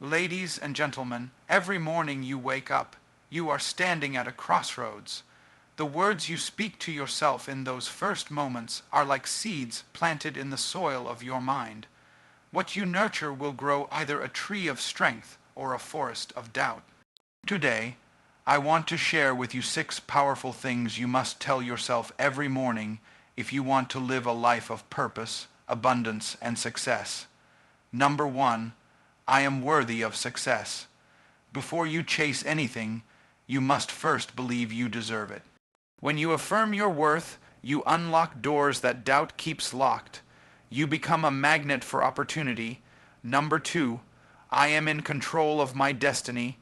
Ladies and gentlemen, every morning you wake up, you are standing at a crossroads. The words you speak to yourself in those first moments are like seeds planted in the soil of your mind. What you nurture will grow either a tree of strength or a forest of doubt. Today, I want to share with you 6 powerful things you must tell yourself every morning if you want to live a life of purpose, abundance, and success. Number 1, I am worthy of success. Before you chase anything, you must first believe you deserve it. When you affirm your worth, you unlock doors that doubt keeps locked. You become a magnet for opportunity. Number 2, I am in control of my destiny.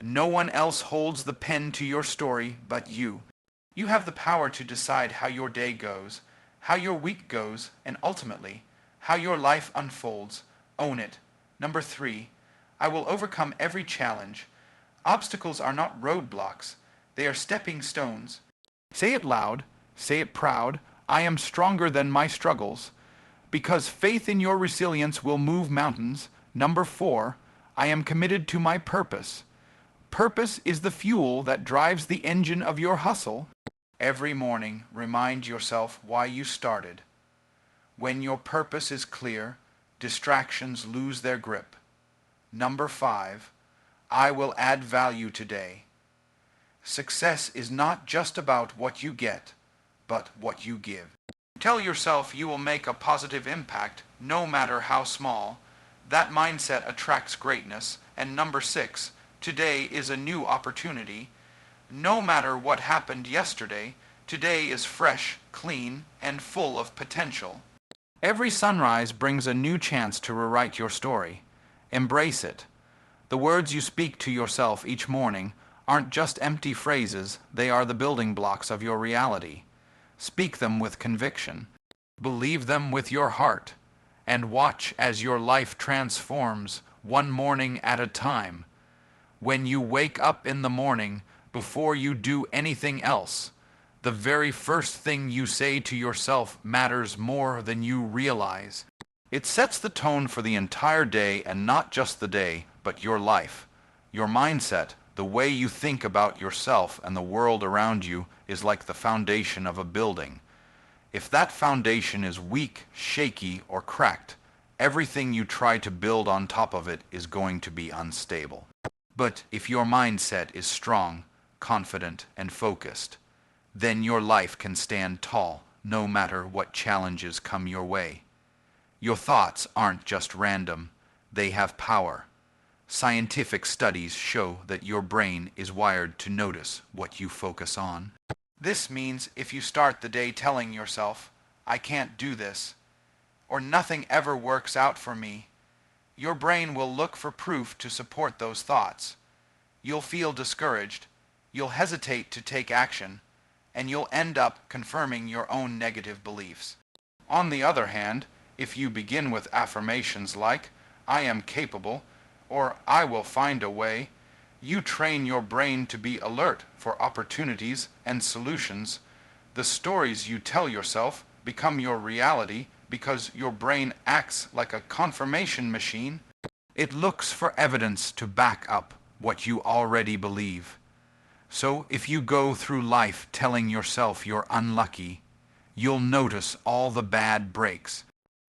No one else holds the pen to your story but you. You have the power to decide how your day goes, how your week goes, and ultimately, how your life unfolds. Own it. Number 3, I will overcome every challenge. Obstacles are not roadblocks. They are stepping stones. Say it loud, say it proud. I am stronger than my struggles. Because faith in your resilience will move mountains. Number 4, I am committed to my purpose. Purpose is the fuel that drives the engine of your hustle. Every morning, remind yourself why you started. When your purpose is clear, distractions lose their grip. Number 5, I will add value today. Success is not just about what you get, but what you give. Tell yourself you will make a positive impact, no matter how small. That mindset attracts greatness. And number 6, today is a new opportunity. No matter what happened yesterday, today is fresh, clean, and full of potential. Every sunrise brings a new chance to rewrite your story. Embrace it. The words you speak to yourself each morning aren't just empty phrases, they are the building blocks of your reality. Speak them with conviction. Believe them with your heart. And watch as your life transforms, one morning at a time. When you wake up in the morning, before you do anything else, the very first thing you say to yourself matters more than you realize. It sets the tone for the entire day, and not just the day, but your life. Your mindset, the way you think about yourself and the world around you, is like the foundation of a building. If that foundation is weak, shaky, or cracked, everything you try to build on top of it is going to be unstable. But if your mindset is strong, confident, and focused, then your life can stand tall, no matter what challenges come your way. Your thoughts aren't just random, they have power. Scientific studies show that your brain is wired to notice what you focus on. This means if you start the day telling yourself, I can't do this, or nothing ever works out for me, your brain will look for proof to support those thoughts. You'll feel discouraged, you'll hesitate to take action, and you'll end up confirming your own negative beliefs. On the other hand, if you begin with affirmations like, I am capable, or I will find a way, you train your brain to be alert for opportunities and solutions. The stories you tell yourself become your reality because your brain acts like a confirmation machine. It looks for evidence to back up what you already believe. So if you go through life telling yourself you're unlucky, you'll notice all the bad breaks.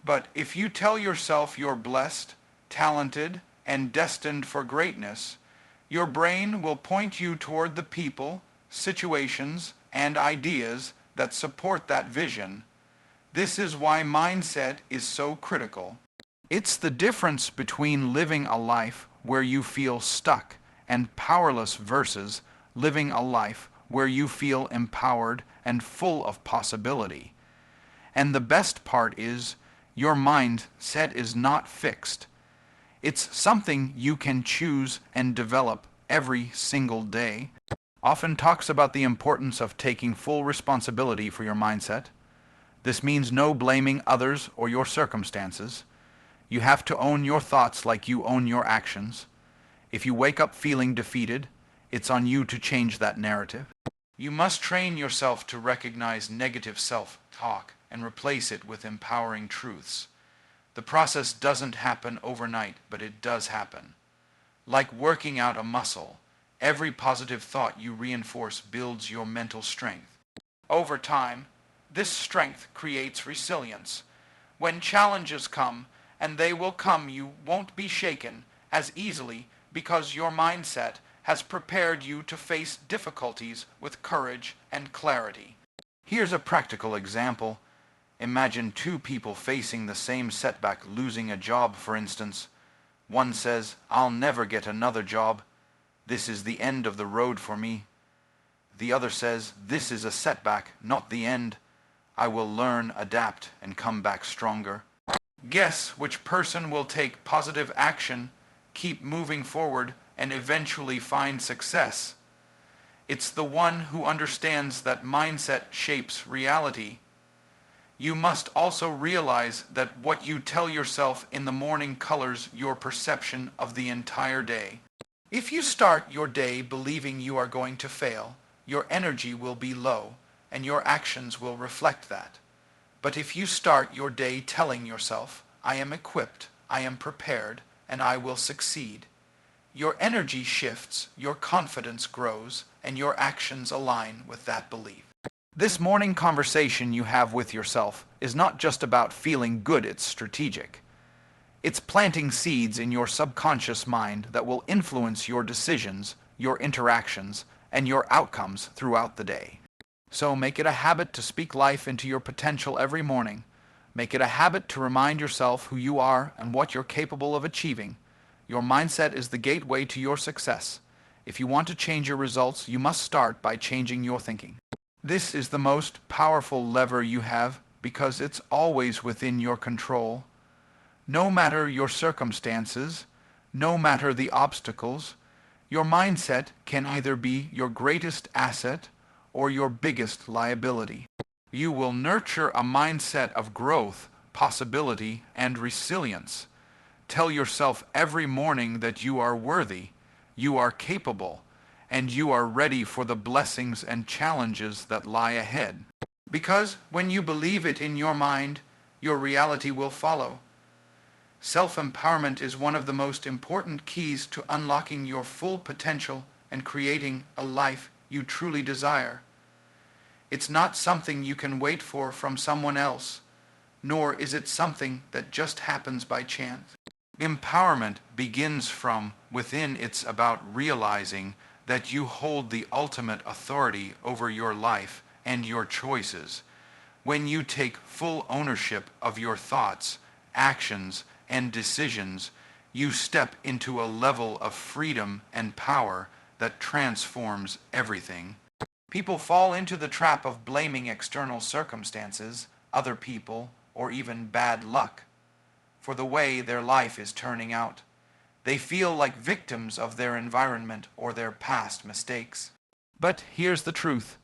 But if you tell yourself you're blessed, talented, and destined for greatness, your brain will point you toward the people, situations, and ideas that support that vision. This is why mindset is so critical. It's the difference between living a life where you feel stuck and powerless versus living a life where you feel empowered and full of possibility. And the best part is, your mindset is not fixed. It's something you can choose and develop every single day. Often talks about the importance of taking full responsibility for your mindset. This means no blaming others or your circumstances. You have to own your thoughts like you own your actions. If you wake up feeling defeated, it's on you to change that narrative. You must train yourself to recognize negative self-talk and replace it with empowering truths. The process doesn't happen overnight, but it does happen. Like working out a muscle, every positive thought you reinforce builds your mental strength. Over time, this strength creates resilience. When challenges come, and they will come, you won't be shaken as easily because your mindset has prepared you to face difficulties with courage and clarity. Here's a practical example. Imagine two people facing the same setback, losing a job, for instance. One says, "I'll never get another job. This is the end of the road for me." The other says, "This is a setback, not the end. I will learn, adapt, and come back stronger." Guess which person will take positive action, keep moving forward, and eventually find success? It's the one who understands that mindset shapes reality. You must also realize that what you tell yourself in the morning colors your perception of the entire day. If you start your day believing you are going to fail, your energy will be low, and your actions will reflect that. But if you start your day telling yourself, "I am equipped, I am prepared, and I will succeed," your energy shifts, your confidence grows, and your actions align with that belief. This morning conversation you have with yourself is not just about feeling good, it's strategic. It's planting seeds in your subconscious mind that will influence your decisions, your interactions, and your outcomes throughout the day. So make it a habit to speak life into your potential every morning. Make it a habit to remind yourself who you are and what you're capable of achieving. Your mindset is the gateway to your success. If you want to change your results, you must start by changing your thinking. This is the most powerful lever you have because it's always within your control. No matter your circumstances, no matter the obstacles, your mindset can either be your greatest asset or your biggest liability. You will nurture a mindset of growth, possibility, and resilience. Tell yourself every morning that you are worthy, you are capable, and you are ready for the blessings and challenges that lie ahead. Because when you believe it in your mind, your reality will follow. Self-empowerment is one of the most important keys to unlocking your full potential and creating a life you truly desire. It's not something you can wait for from someone else, nor is it something that just happens by chance. Empowerment begins from within. It's about realizing that you hold the ultimate authority over your life and your choices. When you take full ownership of your thoughts, actions, and decisions, you step into a level of freedom and power that transforms everything. People fall into the trap of blaming external circumstances, other people, or even bad luck for the way their life is turning out. They feel like victims of their environment or their past mistakes. But here's the truth.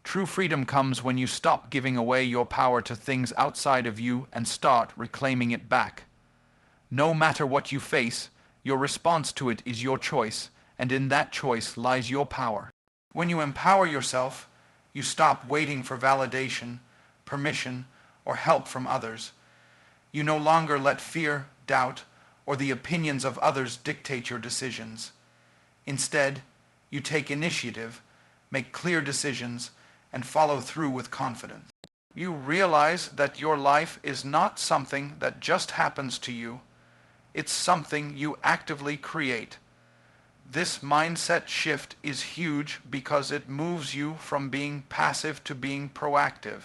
True freedom comes when you stop giving away your power to things outside of you and start reclaiming it back. No matter what you face, your response to it is your choice, and in that choice lies your power. When you empower yourself, you stop waiting for validation, permission, or help from others. You no longer let fear, doubt, or the opinions of others dictate your decisions. Instead, you take initiative, make clear decisions, and follow through with confidence. You realize that your life is not something that just happens to you. It's something you actively create. This mindset shift is huge because it moves you from being passive to being proactive.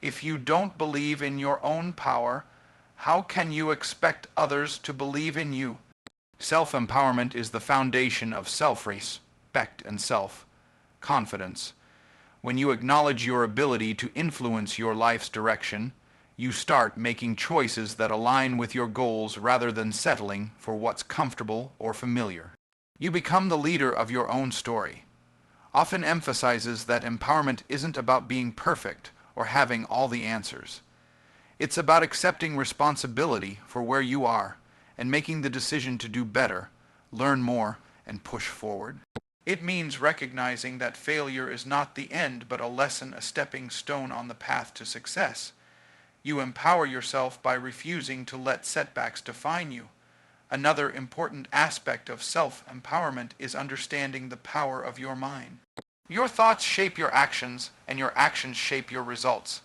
If you don't believe in your own power, how can you expect others to believe in you? Self-empowerment is the foundation of self-respect and self-confidence. When you acknowledge your ability to influence your life's direction, you start making choices that align with your goals rather than settling for what's comfortable or familiar. You become the leader of your own story. Often emphasizes that empowerment isn't about being perfect or having all the answers. It's about accepting responsibility for where you are and making the decision to do better, learn more, and push forward. It means recognizing that failure is not the end, but a lesson, a stepping stone on the path to success. You empower yourself by refusing to let setbacks define you, Another important aspect of self-empowerment is understanding the power of your mind. Your thoughts shape your actions, and your actions shape your results.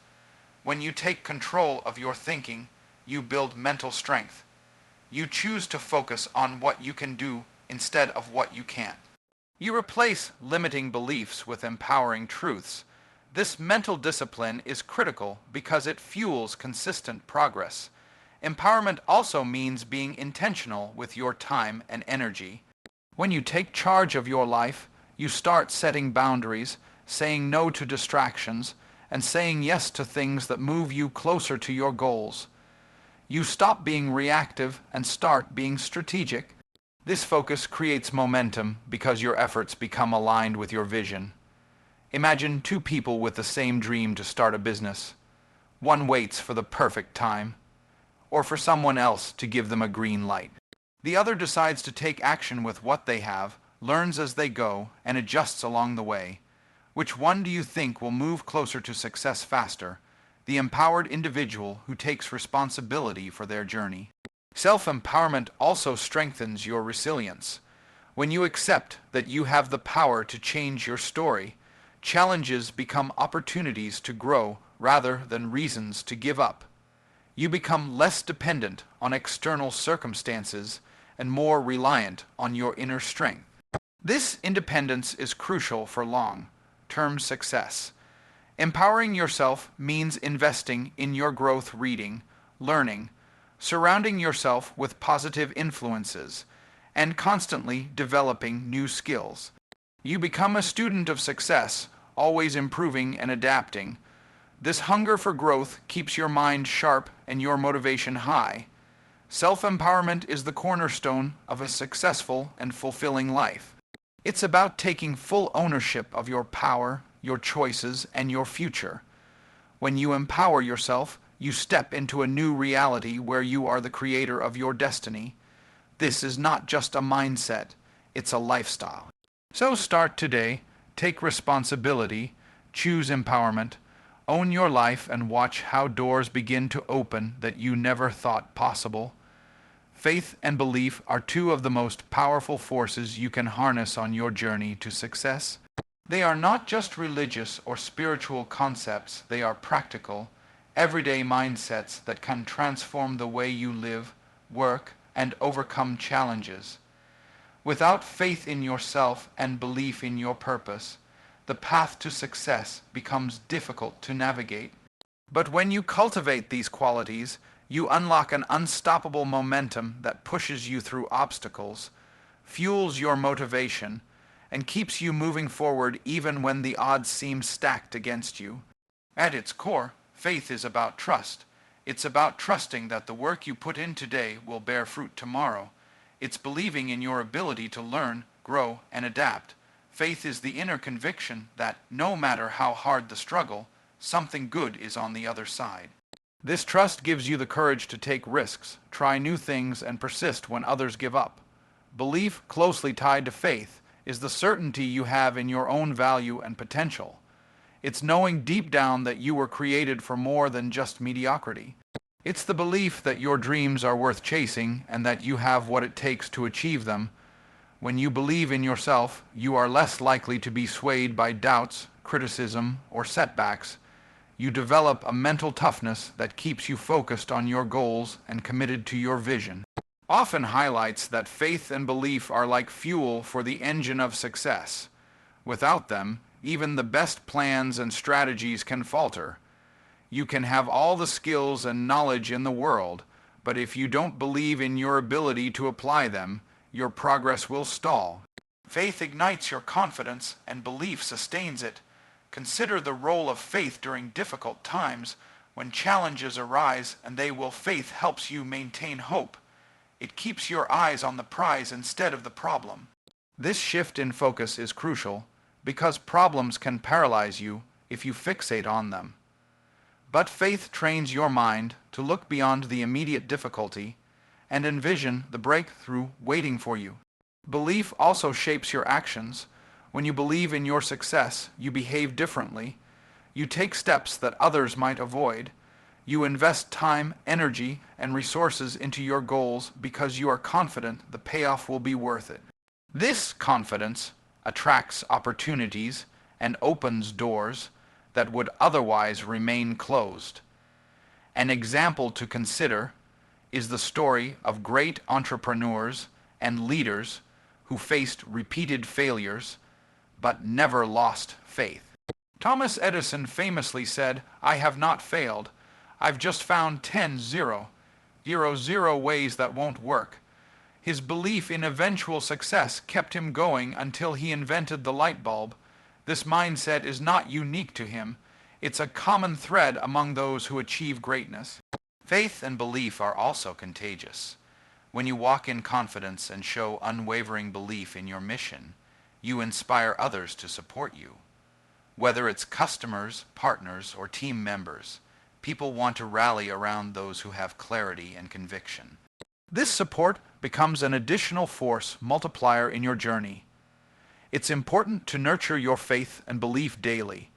When you take control of your thinking, you build mental strength. You choose to focus on what you can do instead of what you can't. You replace limiting beliefs with empowering truths. This mental discipline is critical because it fuels consistent progress. Empowerment also means being intentional with your time and energy. When you take charge of your life, you start setting boundaries, saying no to distractions, and saying yes to things that move you closer to your goals. You stop being reactive and start being strategic. This focus creates momentum because your efforts become aligned with your vision. Imagine two people with the same dream to start a business. One waits for the perfect time, or for someone else to give them a green light. The other decides to take action with what they have, learns as they go, and adjusts along the way. Which one do you think will move closer to success faster? The empowered individual who takes responsibility for their journey. Self-empowerment also strengthens your resilience. When you accept that you have the power to change your story, challenges become opportunities to grow rather than reasons to give up. You become less dependent on external circumstances and more reliant on your inner strength. This independence is crucial for long-term success. Empowering yourself means investing in your growth, reading, learning, surrounding yourself with positive influences, and constantly developing new skills. You become a student of success, always improving and adapting. This hunger for growth keeps your mind sharp and your motivation high. Self-empowerment is the cornerstone of a successful and fulfilling life. It's about taking full ownership of your power, your choices, and your future. When you empower yourself, you step into a new reality where you are the creator of your destiny. This is not just a mindset, it's a lifestyle. So start today, take responsibility, choose empowerment, own your life, and watch how doors begin to open that you never thought possible. Faith and belief are two of the most powerful forces you can harness on your journey to success. They are not just religious or spiritual concepts, they are practical, everyday mindsets that can transform the way you live, work, and overcome challenges. Without faith in yourself and belief in your purpose, the path to success becomes difficult to navigate. But when you cultivate these qualities, you unlock an unstoppable momentum that pushes you through obstacles, fuels your motivation, and keeps you moving forward even when the odds seem stacked against you. At its core, faith is about trust. It's about trusting that the work you put in today will bear fruit tomorrow. It's believing in your ability to learn, grow, and adapt. Faith is the inner conviction that, no matter how hard the struggle, something good is on the other side. This trust gives you the courage to take risks, try new things, and persist when others give up. Belief, closely tied to faith, is the certainty you have in your own value and potential. It's knowing deep down that you were created for more than just mediocrity. It's the belief that your dreams are worth chasing and that you have what it takes to achieve them. When you believe in yourself, you are less likely to be swayed by doubts, criticism, or setbacks. You develop a mental toughness that keeps you focused on your goals and committed to your vision. Often highlights that faith and belief are like fuel for the engine of success. Without them, even the best plans and strategies can falter. You can have all the skills and knowledge in the world, but if you don't believe in your ability to apply them, your progress will stall. Faith ignites your confidence, and belief sustains it. Consider the role of faith during difficult times, when challenges arise, and faith helps you maintain hope. It keeps your eyes on the prize instead of the problem. This shift in focus is crucial, because problems can paralyze you if you fixate on them. But faith trains your mind to look beyond the immediate difficulty and envision the breakthrough waiting for you. Belief also shapes your actions. When you believe in your success, you behave differently. You take steps that others might avoid. You invest time, energy, and resources into your goals because you are confident the payoff will be worth it. This confidence attracts opportunities and opens doors that would otherwise remain closed. An example to consider is the story of great entrepreneurs and leaders who faced repeated failures but never lost faith. Thomas Edison famously said, "I have not failed. I've just found 10 ways that won't work." His belief in eventual success kept him going until he invented the light bulb. This mindset is not unique to him. It's a common thread among those who achieve greatness. Faith and belief are also contagious. When you walk in confidence and show unwavering belief in your mission, you inspire others to support you. Whether it's customers, partners, or team members, people want to rally around those who have clarity and conviction. This support becomes an additional force multiplier in your journey. It's important to nurture your faith and belief daily.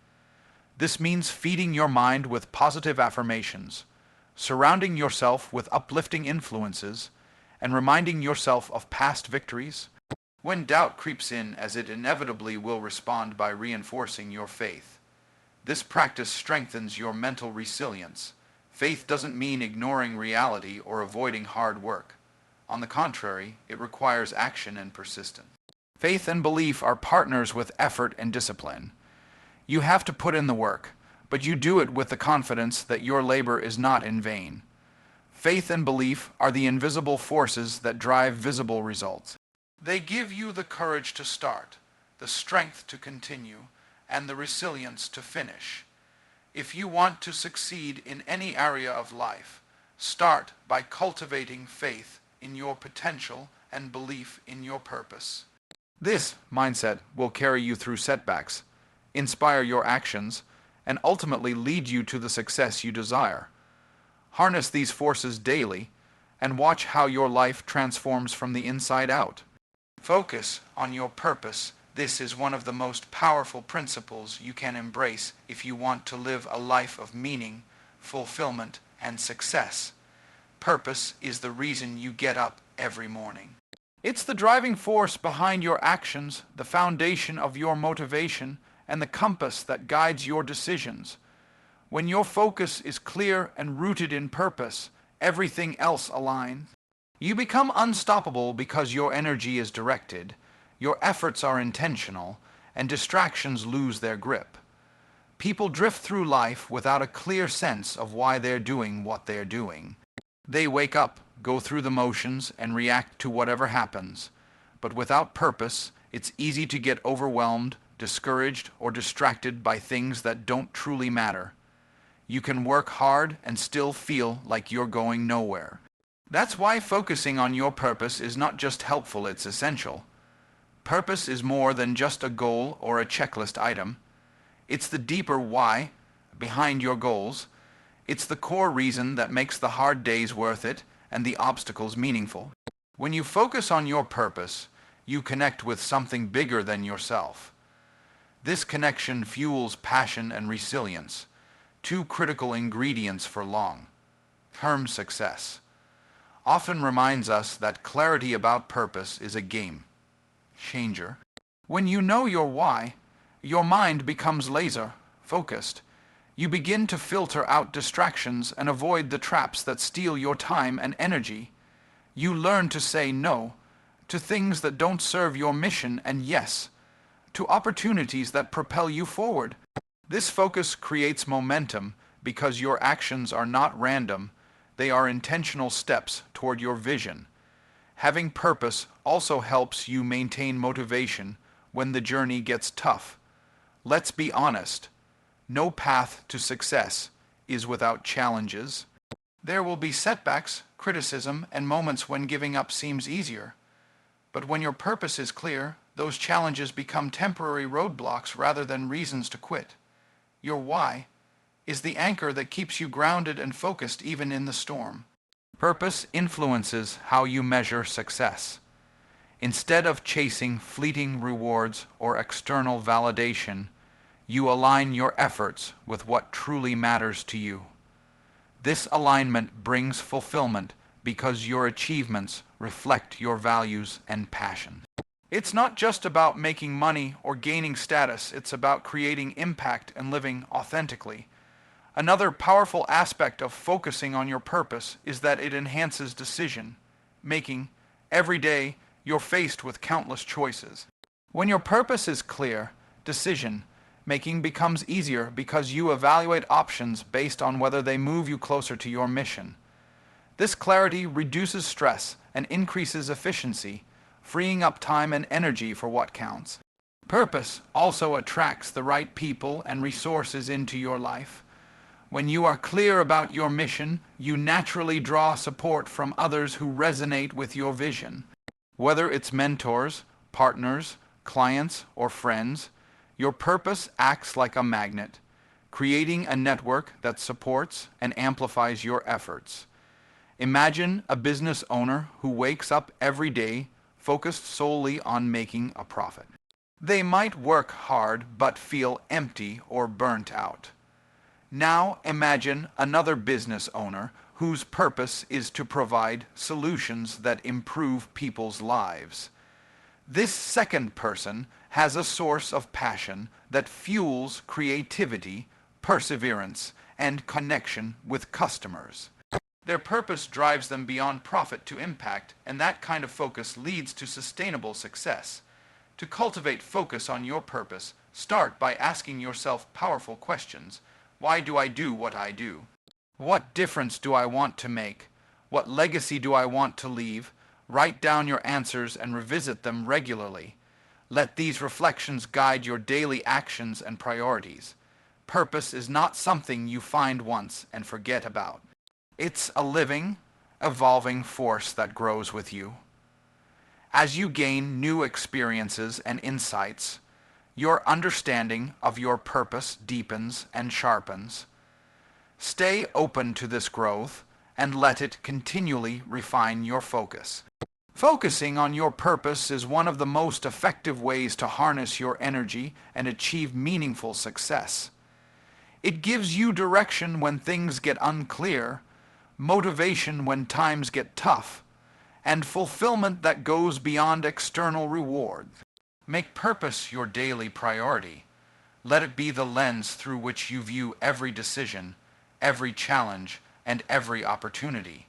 This means feeding your mind with positive affirmations, surrounding yourself with uplifting influences, and reminding yourself of past victories. When doubt creeps in, as it inevitably will, respond by reinforcing your faith. This practice strengthens your mental resilience. Faith doesn't mean ignoring reality or avoiding hard work. On the contrary, it requires action and persistence. Faith and belief are partners with effort and discipline. You have to put in the work, but you do it with the confidence that your labor is not in vain. Faith and belief are the invisible forces that drive visible results. They give you the courage to start, the strength to continue, and the resilience to finish. If you want to succeed in any area of life, start by cultivating faith in your potential and belief in your purpose. This mindset will carry you through setbacks, inspire your actions, and ultimately lead you to the success you desire. Harness these forces daily and watch how your life transforms from the inside out. Focus on your purpose. This is one of the most powerful principles you can embrace if you want to live a life of meaning, fulfillment, and success. Purpose is the reason you get up every morning. It's the driving force behind your actions, the foundation of your motivation, and the compass that guides your decisions. When your focus is clear and rooted in purpose, everything else aligns. You become unstoppable because your energy is directed, your efforts are intentional, and distractions lose their grip. People drift through life without a clear sense of why they're doing what they're doing. They wake up, go through the motions, and react to whatever happens. But without purpose, it's easy to get overwhelmed, discouraged, or distracted by things that don't truly matter. You can work hard and still feel like you're going nowhere. That's why focusing on your purpose is not just helpful, it's essential. Purpose is more than just a goal or a checklist item. It's the deeper why behind your goals. It's the core reason that makes the hard days worth it and the obstacles meaningful. When you focus on your purpose, you connect with something bigger than yourself. This connection fuels passion and resilience, two critical ingredients for long-term success. Often reminds us that clarity about purpose is a game changer. When you know your why, your mind becomes laser-focused. You begin to filter out distractions and avoid the traps that steal your time and energy. You learn to say no to things that don't serve your mission and yes to opportunities that propel you forward. This focus creates momentum because your actions are not random. They are intentional steps toward your vision. Having purpose also helps you maintain motivation when the journey gets tough. Let's be honest, no path to success is without challenges. There will be setbacks, criticism, and moments when giving up seems easier. But when your purpose is clear, those challenges become temporary roadblocks rather than reasons to quit. Your why is the anchor that keeps you grounded and focused even in the storm. Purpose influences how you measure success. Instead of chasing fleeting rewards or external validation, you align your efforts with what truly matters to you. This alignment brings fulfillment because your achievements reflect your values and passion. It's not just about making money or gaining status, it's about creating impact and living authentically. Another powerful aspect of focusing on your purpose is that it enhances decision making. Every day, you're faced with countless choices. When your purpose is clear, decision making becomes easier because you evaluate options based on whether they move you closer to your mission. This clarity reduces stress and increases efficiency, freeing up time and energy for what counts. Purpose also attracts the right people and resources into your life. When you are clear about your mission, you naturally draw support from others who resonate with your vision. Whether it's mentors, partners, clients, or friends, your purpose acts like a magnet, creating a network that supports and amplifies your efforts. Imagine a business owner who wakes up every day focused solely on making a profit. They might work hard but feel empty or burnt out. Now imagine another business owner whose purpose is to provide solutions that improve people's lives. This second person has a source of passion that fuels creativity, perseverance, and connection with customers. Their purpose drives them beyond profit to impact, and that kind of focus leads to sustainable success. To cultivate focus on your purpose, start by asking yourself powerful questions. Why do I do what I do? What difference do I want to make? What legacy do I want to leave? Write down your answers and revisit them regularly. Let these reflections guide your daily actions and priorities. Purpose is not something you find once and forget about. It's a living, evolving force that grows with you. As you gain new experiences and insights, your understanding of your purpose deepens and sharpens. Stay open to this growth and let it continually refine your focus. Focusing on your purpose is one of the most effective ways to harness your energy and achieve meaningful success. It gives you direction when things get unclear, motivation when times get tough, and fulfillment that goes beyond external reward. Make purpose your daily priority. Let it be the lens through which you view every decision, every challenge, and every opportunity.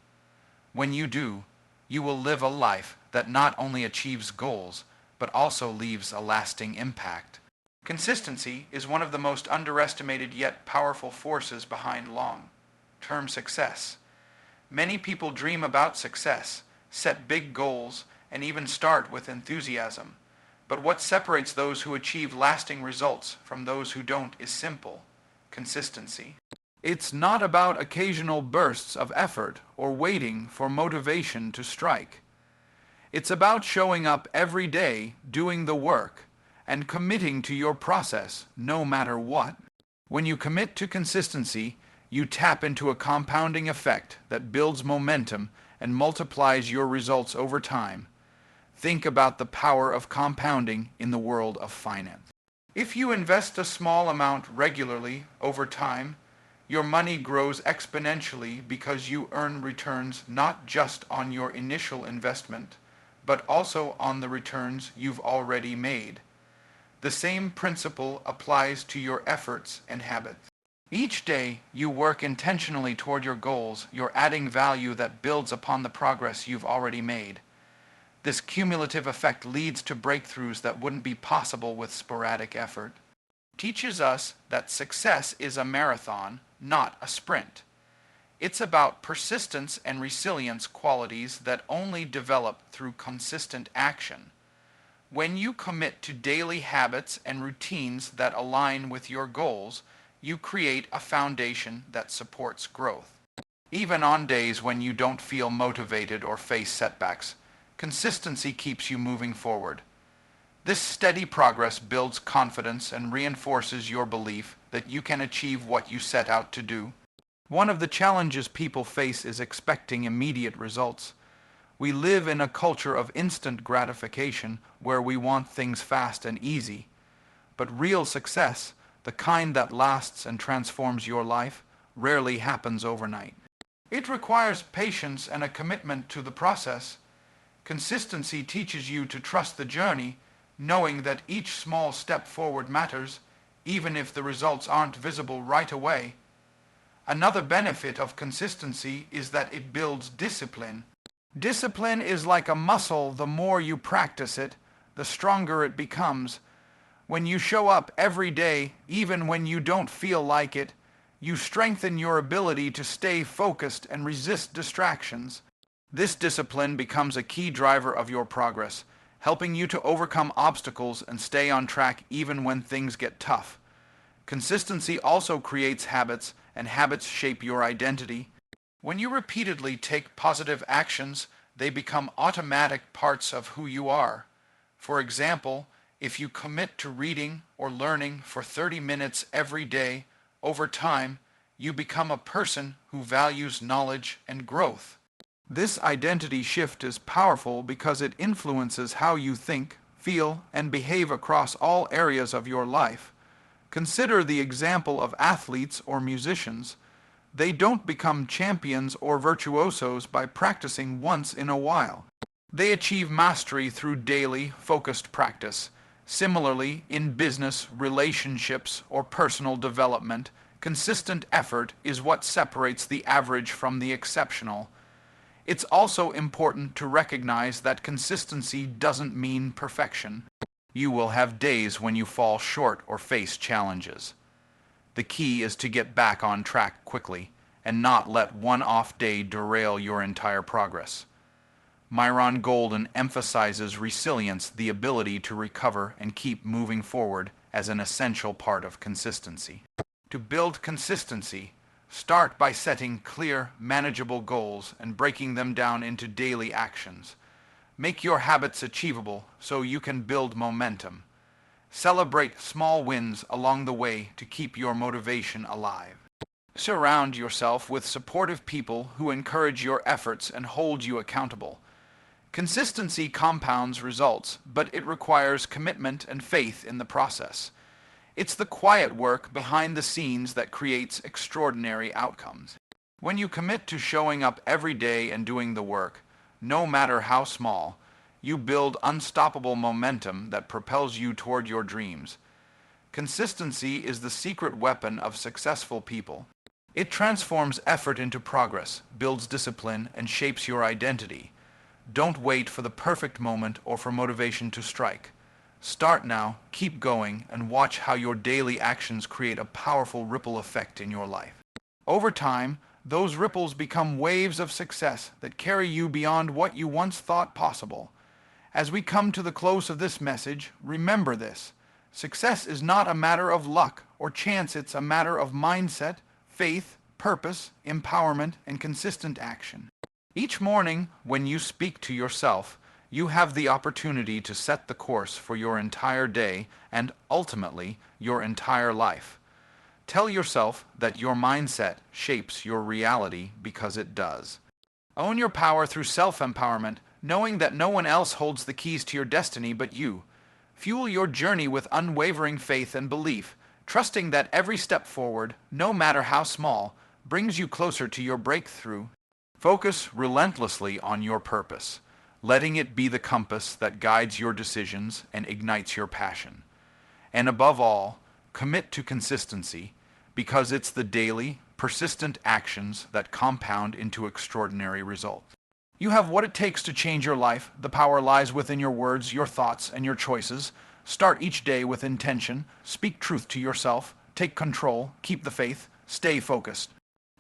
When you do, you will live a life that not only achieves goals, but also leaves a lasting impact. Consistency is one of the most underestimated yet powerful forces behind long-term success. Many people dream about success, set big goals, and even start with enthusiasm. But what separates those who achieve lasting results from those who don't is simple: consistency. It's not about occasional bursts of effort or waiting for motivation to strike. It's about showing up every day, doing the work, and committing to your process no matter what. When you commit to consistency, you tap into a compounding effect that builds momentum and multiplies your results over time. Think about the power of compounding in the world of finance. If you invest a small amount regularly over time, your money grows exponentially because you earn returns not just on your initial investment, but also on the returns you've already made. The same principle applies to your efforts and habits. Each day you work intentionally toward your goals, you're adding value that builds upon the progress you've already made. This cumulative effect leads to breakthroughs that wouldn't be possible with sporadic effort. It teaches us that success is a marathon, not a sprint. It's about persistence and resilience, qualities that only develop through consistent action. When you commit to daily habits and routines that align with your goals, you create a foundation that supports growth. Even on days when you don't feel motivated or face setbacks, consistency keeps you moving forward. This steady progress builds confidence and reinforces your belief that you can achieve what you set out to do. One of the challenges people face is expecting immediate results. We live in a culture of instant gratification where we want things fast and easy. But real success, the kind that lasts and transforms your life, rarely happens overnight. It requires patience and a commitment to the process. Consistency teaches you to trust the journey, knowing that each small step forward matters, even if the results aren't visible right away. Another benefit of consistency is that it builds discipline. Discipline is like a muscle. The more you practice it, the stronger it becomes. When you show up every day, even when you don't feel like it, you strengthen your ability to stay focused and resist distractions. This discipline becomes a key driver of your progress, helping you to overcome obstacles and stay on track even when things get tough. Consistency also creates habits, and habits shape your identity. When you repeatedly take positive actions, they become automatic parts of who you are. For example, if you commit to reading or learning for 30 minutes every day, over time, you become a person who values knowledge and growth. This identity shift is powerful because it influences how you think, feel, and behave across all areas of your life. Consider the example of athletes or musicians. They don't become champions or virtuosos by practicing once in a while. They achieve mastery through daily, focused practice. Similarly, in business, relationships, or personal development, consistent effort is what separates the average from the exceptional. It's also important to recognize that consistency doesn't mean perfection. You will have days when you fall short or face challenges. The key is to get back on track quickly and not let one off day derail your entire progress. Myron Golden emphasizes resilience, the ability to recover and keep moving forward, as an essential part of consistency. To build consistency, start by setting clear, manageable goals and breaking them down into daily actions. Make your habits achievable so you can build momentum. Celebrate small wins along the way to keep your motivation alive. Surround yourself with supportive people who encourage your efforts and hold you accountable. Consistency compounds results, but it requires commitment and faith in the process. It's the quiet work behind the scenes that creates extraordinary outcomes. When you commit to showing up every day and doing the work, no matter how small, you build unstoppable momentum that propels you toward your dreams. Consistency is the secret weapon of successful people. It transforms effort into progress, builds discipline, and shapes your identity. Don't wait for the perfect moment or for motivation to strike. Start now, keep going, and watch how your daily actions create a powerful ripple effect in your life. Over time, those ripples become waves of success that carry you beyond what you once thought possible. As we come to the close of this message, remember this. Success is not a matter of luck or chance. It's a matter of mindset, faith, purpose, empowerment, and consistent action. Each morning, when you speak to yourself, you have the opportunity to set the course for your entire day and, ultimately, your entire life. Tell yourself that your mindset shapes your reality, because it does. Own your power through self-empowerment, knowing that no one else holds the keys to your destiny but you. Fuel your journey with unwavering faith and belief, trusting that every step forward, no matter how small, brings you closer to your breakthrough. Focus relentlessly on your purpose, letting it be the compass that guides your decisions and ignites your passion. And above all, commit to consistency, because it's the daily, persistent actions that compound into extraordinary results. You have what it takes to change your life. The power lies within your words, your thoughts, and your choices. Start each day with intention. Speak truth to yourself. Take control. Keep the faith. Stay focused.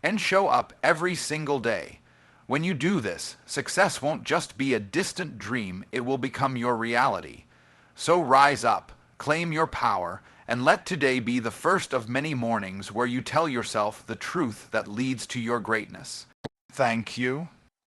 And show up every single day. When you do this, success won't just be a distant dream, it will become your reality. So rise up, claim your power, and let today be the first of many mornings where you tell yourself the truth that leads to your greatness. Thank you.